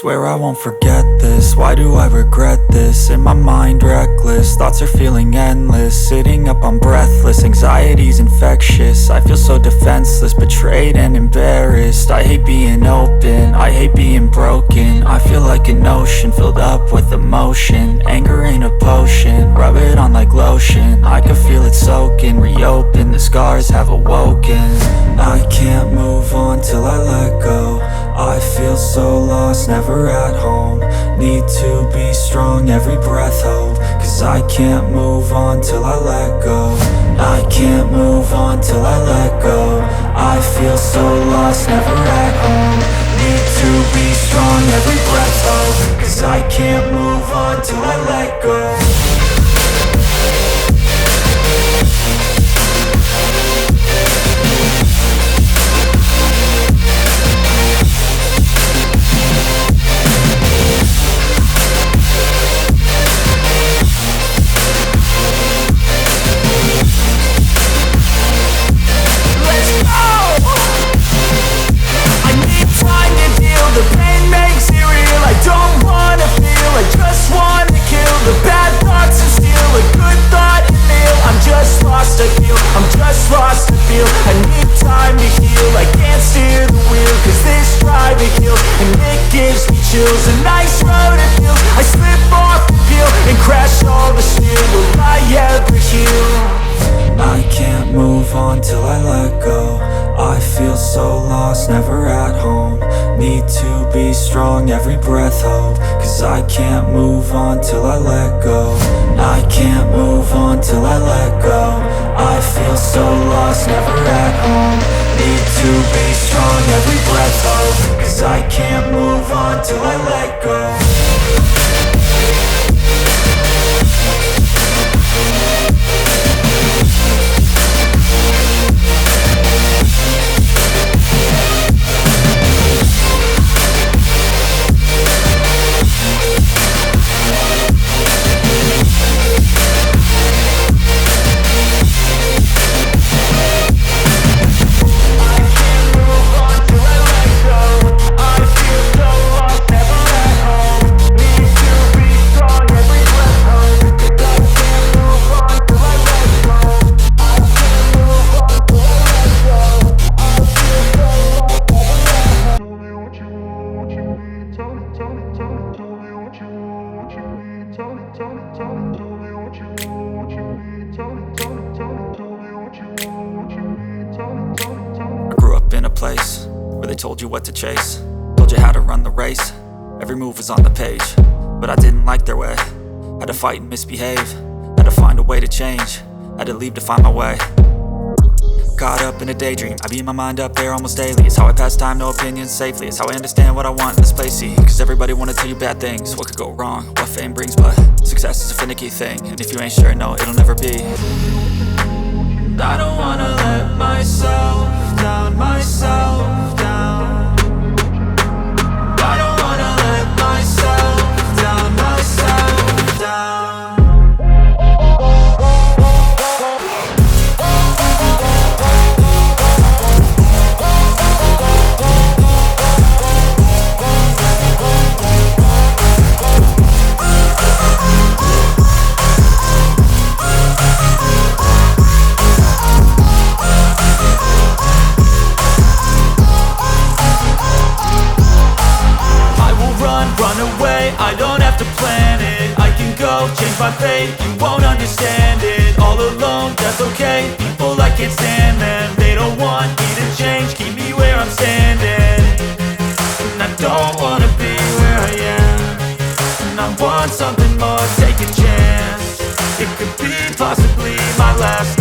Swear I won't forget this, why do I regret this? In my mind reckless, thoughts are feeling endless. Sitting up I'm breathless, anxiety's infectious. I feel so defenseless, betrayed and embarrassed. I hate being open, I hate being broken. I feel like an ocean filled up with emotion. Anger ain't a potion, rub it on like lotion. I can feel it soaking, reopen, the scars have awoken. I can't move on till I let go. I feel so lost, never at home. Need to be strong, every breath hope. Cause I can't move on till I let go. I can't move on till I let go. I feel so lost, never at home. Need to be strong, every breath hope. Cause I can't move on till I let go. I'm just lost to feel, I need time to heal. I can't steer the wheel, cause this driving kills. And it gives me chills, a nice road it feels. I slip off the peel and crash all the steel. Will I ever heal? I can't move on till I let go. I feel so lost, never at home. Need to be strong, every breath hope. Cause I can't move on till I let go. I can't move on till I let go. I feel so lost, never at home. Need to be strong, every breath hope. Cause I can't move on till I let go. I grew up in a place where they told you what to chase, told you how to run the race. Every move was on the page, but I didn't like their way. Had to fight and misbehave, had to find a way to change, had to leave to find my way. Caught up in a daydream, I beat my mind up there almost daily. It's how I pass time, no opinions safely. It's how I understand what I want in this place, see. Cause everybody wanna tell you bad things, what could go wrong, what fame brings. But success is a finicky thing, and if you ain't sure, no, it'll never be. I don't wanna let myself down, myself down. I don't wanna let myself down, myself down. I don't have to plan it, I can go change my fate. You won't understand it, all alone, that's okay. People I can't stand them, they don't want me to change. Keep me where I'm standing, and I don't wanna be where I am. And I want something more, take a chance. It could be possibly my last